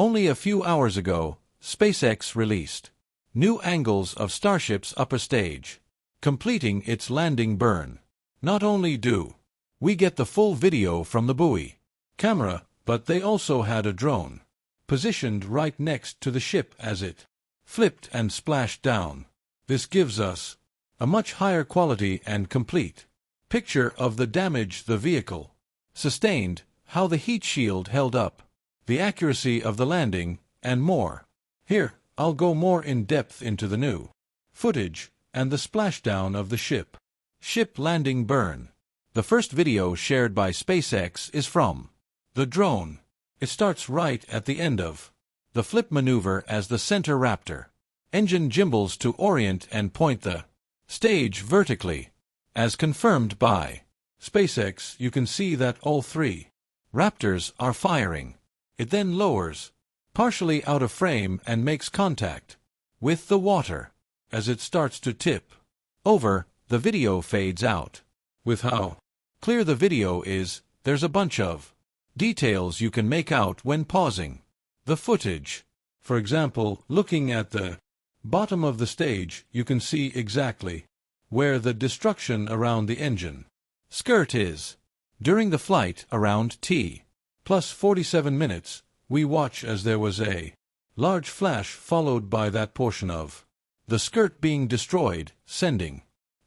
Only a few hours ago, SpaceX released new angles of Starship's upper stage, completing its landing burn. Not only do we get the full video from the buoy camera, but they also had a drone positioned right next to the ship as it flipped and splashed down. This gives us a much higher quality and complete picture of the damage the vehicle sustained, how the heat shield held up, the accuracy of the landing, and more. Here, I'll go more in depth into the new footage and the splashdown of the ship landing burn. The first video shared by SpaceX is from the drone. It starts right at the end of the flip maneuver as the center Raptor engine gimbals to orient and point the stage vertically. As confirmed by SpaceX, you can see that all three Raptors are firing. It then lowers partially out of frame and makes contact with the water. As it starts to tip over, the video fades out. With how clear the video is, there's a bunch of details you can make out when pausing the footage. For example, looking at the bottom of the stage, you can see exactly where the destruction around the engine skirt is. During the flight around T plus 47 minutes, we watch as there was a large flash followed by that portion of the skirt being destroyed, sending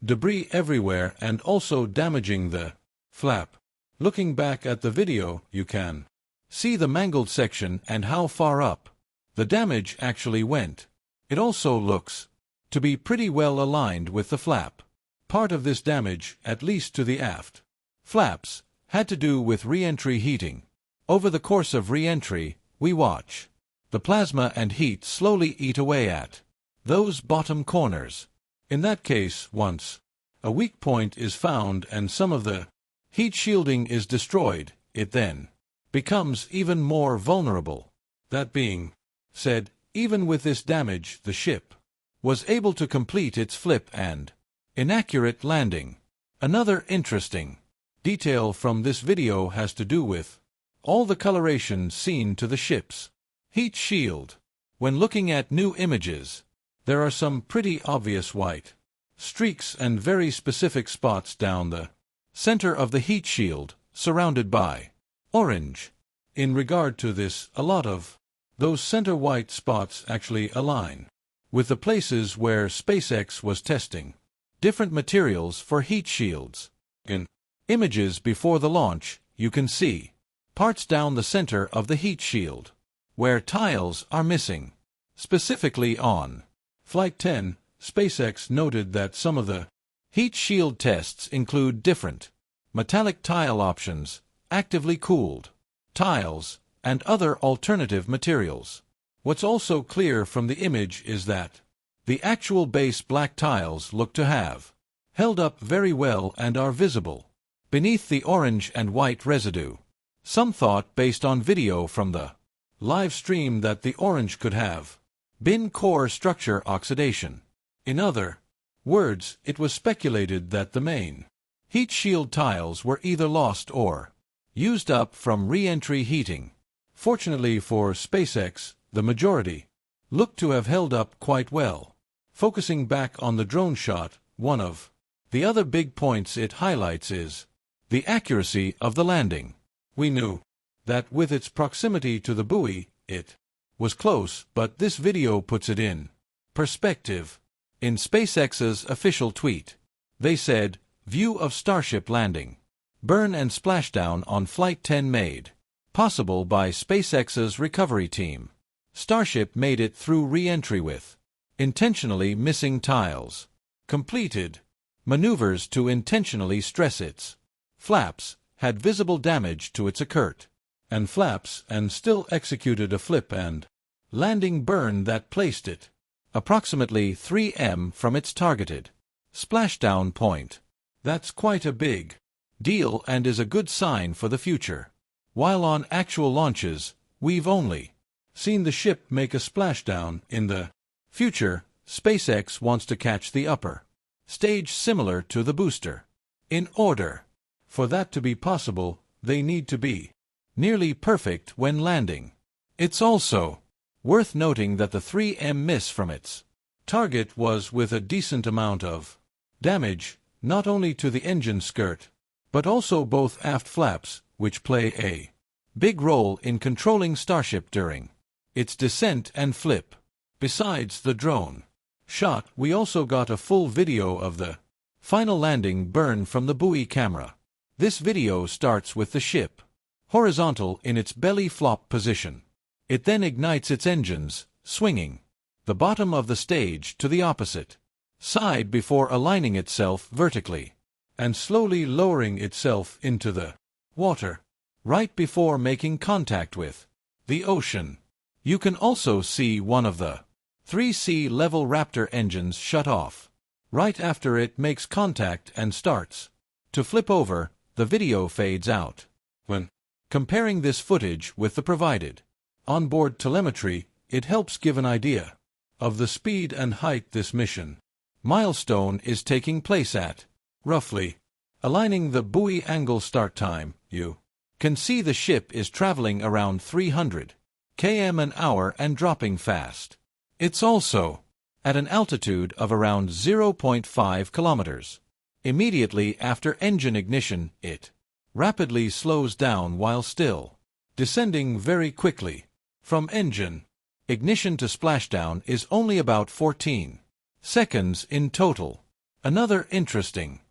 debris everywhere and also damaging the flap. Looking back at the video, you can see the mangled section and how far up the damage actually went. It also looks to be pretty well aligned with the flap. Part of this damage, at least to the aft flaps, had to do with re-entry heating. Over the course of re-entry, we watch the plasma and heat slowly eat away at those bottom corners. In that case, once a weak point is found and some of the heat shielding is destroyed, it then becomes even more vulnerable. That being said, even with this damage, the ship was able to complete its flip and inaccurate landing. Another interesting detail from this video has to do with all the coloration seen to the ship's heat shield. When looking at new images, there are some pretty obvious white streaks and very specific spots down the center of the heat shield, surrounded by orange. In regard to this, a lot of those center white spots actually align with the places where SpaceX was testing different materials for heat shields. In images before the launch, you can see parts down the center of the heat shield where tiles are missing. Specifically on Flight 10, SpaceX noted that some of the heat shield tests include different metallic tile options, actively cooled tiles, and other alternative materials. What's also clear from the image is that the actual base black tiles look to have held up very well and are visible beneath the orange and white residue. Some thought, based on video from the live stream, that the orange could have been core structure oxidation. In other words, it was speculated that the main heat shield tiles were either lost or used up from re-entry heating. Fortunately for SpaceX, the majority looked to have held up quite well. Focusing back on the drone shot, one of the other big points it highlights is the accuracy of the landing. We knew that with its proximity to the buoy, it was close, but this video puts it in perspective. In SpaceX's official tweet, they said, "View of Starship landing. Burn and splashdown on Flight 10 made possible by SpaceX's recovery team. Starship made it through re-entry with intentionally missing tiles. Completed maneuvers to intentionally stress its flaps, had visible damage to its skirt and flaps, and still executed a flip and landing burn that placed it approximately 3 m from its targeted splashdown point. That's quite a big deal and is a good sign for the future. While on actual launches, we've only seen the ship make a splashdown. In the future, SpaceX wants to catch the upper stage similar to the booster. In order for that to be possible, they need to be nearly perfect when landing. It's also worth noting that the 3M miss from its target was with a decent amount of damage, not only to the engine skirt, but also both aft flaps, which play a big role in controlling Starship during its descent and flip. Besides the drone shot, we also got a full video of the final landing burn from the buoy camera. This video starts with the ship horizontal in its belly flop position. It then ignites its engines, swinging the bottom of the stage to the opposite side before aligning itself vertically and slowly lowering itself into the water right before making contact with the ocean. You can also see one of the 3 sea-level Raptor engines shut off right after it makes contact and starts to flip over. The video fades out. When comparing this footage with the provided onboard telemetry, it helps give an idea of the speed and height this mission milestone is taking place at. Roughly aligning the buoy angle start time, you can see the ship is traveling around 300 km an hour and dropping fast. It's also at an altitude of around 0.5 kilometers. Immediately after engine ignition, it rapidly slows down while still descending very quickly. From engine ignition to splashdown is only about 14 seconds in total. Another interesting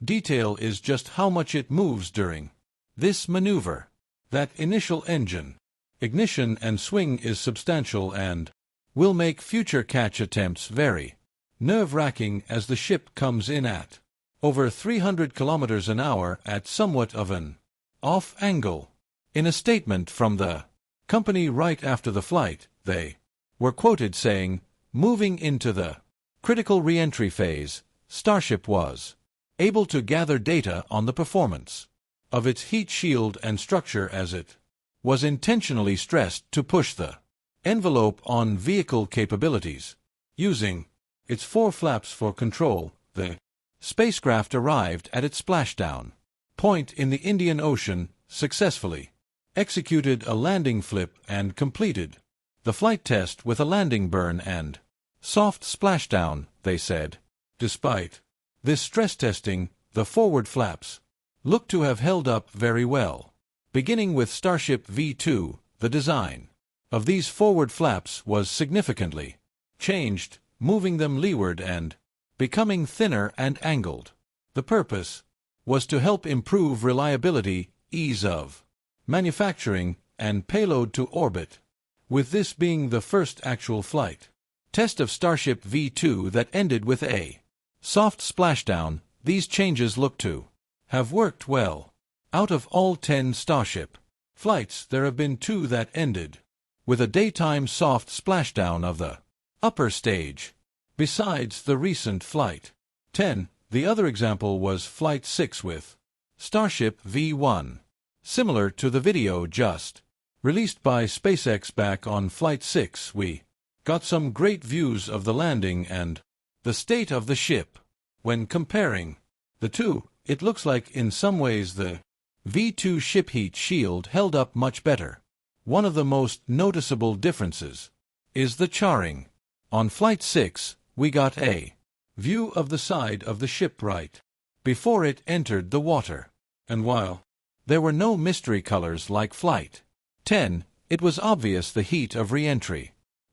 detail is just how much it moves during this maneuver. That initial engine ignition and swing is substantial and will make future catch attempts very nerve-wracking as the ship comes in at over 300 kilometers an hour at somewhat of an off angle. In a statement from the company right after the flight, they were quoted saying, "Moving into the critical re-entry phase, Starship was able to gather data on the performance of its heat shield and structure as it was intentionally stressed to push the envelope on vehicle capabilities. Using its 4 flaps for control, the spacecraft arrived at its splashdown point in the Indian Ocean, successfully executed a landing flip and completed the flight test with a landing burn and soft splashdown," they said. Despite this stress testing, the forward flaps look to have held up very well. Beginning with Starship V2, the design of these forward flaps was significantly changed, moving them leeward and becoming thinner and angled. The purpose was to help improve reliability, ease of manufacturing, and payload to orbit, with this being the first actual flight test of Starship V2 that ended with a soft splashdown. These changes look to have worked well. Out of all 10 Starship flights, there have been 2 that ended with a daytime soft splashdown of the upper stage. Besides the recent Flight 10, the other example was Flight 6 with Starship V1. Similar to the video just released by SpaceX back on Flight 6, we got some great views of the landing and the state of the ship. When comparing the two, it looks like in some ways the V2 ship heat shield held up much better. One of the most noticeable differences is the charring. On Flight 6, we got a view of the side of the ship right before it entered the water, and while there were no mystery colors like Flight 10, it was obvious the heat of re-entry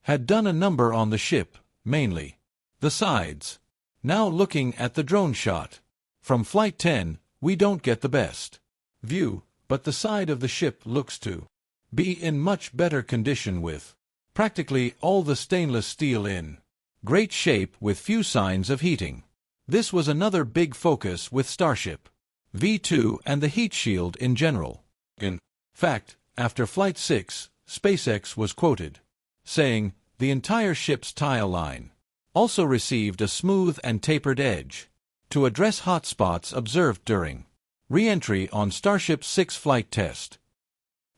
had done a number on the ship, mainly the sides. Now looking at the drone shot from Flight 10, we don't get the best view, but the side of the ship looks to be in much better condition with practically all the stainless steel in great shape with few signs of heating. This was another big focus with Starship V2 and the heat shield in general. In fact, after Flight 6, SpaceX was quoted saying, "The entire ship's tile line also received a smooth and tapered edge to address hot spots observed during re-entry on Starship 6 flight test."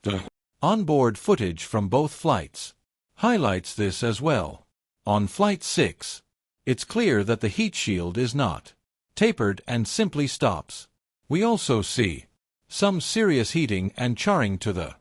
The onboard footage from both flights highlights this as well. On Flight 6, it's clear that the heat shield is not tapered and simply stops. We also see some serious heating and charring to the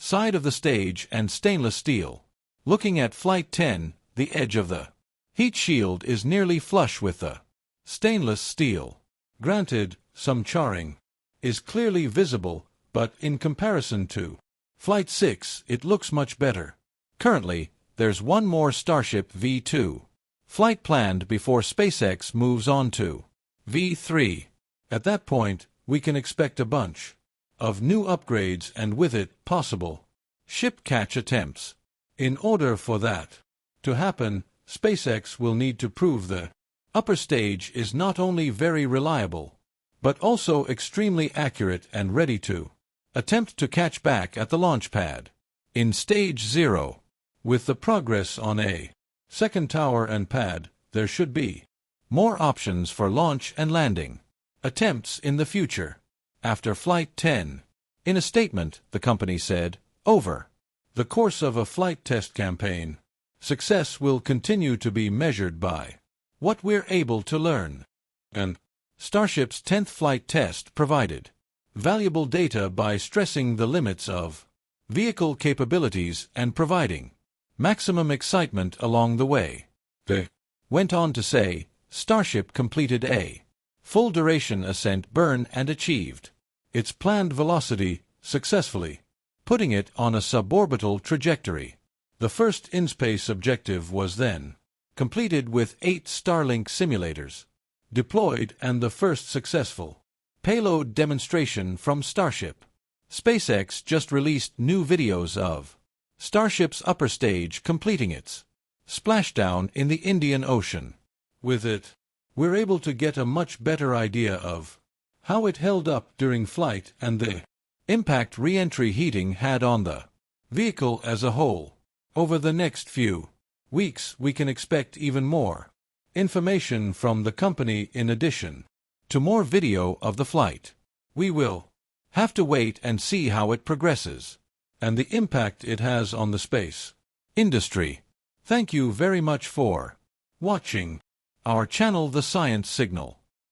side of the stage and stainless steel. Looking at Flight 10, the edge of the heat shield is nearly flush with the stainless steel. Granted, some charring is clearly visible, but in comparison to Flight 6, it looks much better. Currently, there's one more Starship V2 flight planned before SpaceX moves on to V3. At that point, we can expect a bunch of new upgrades and with it, possible ship catch attempts. In order for that to happen, SpaceX will need to prove the upper stage is not only very reliable, but also extremely accurate and ready to attempt to catch back at the launch pad. In Stage 0, with the progress on a second tower and pad, there should be more options for launch and landing attempts in the future. After Flight 10, in a statement, the company said, over the course of a flight test campaign, success will continue to be measured by what we're able to learn. And Starship's 10th flight test provided valuable data by stressing the limits of vehicle capabilities and providing maximum excitement along the way. They went on to say, Starship completed a full-duration ascent burn and achieved its planned velocity successfully, putting it on a suborbital trajectory. The first in-space objective was then completed with 8 Starlink simulators deployed and the first successful payload demonstration from Starship. SpaceX just released new videos of Starship's upper stage completing its splashdown in the Indian Ocean. With it, we're able to get a much better idea of how it held up during flight and the impact re-entry heating had on the vehicle as a whole. Over the next few weeks, we can expect even more information from the company in addition to more video of the flight. We will have to wait and see how it progresses and the impact it has on the space industry. Thank you very much for watching our channel, The Science Signal.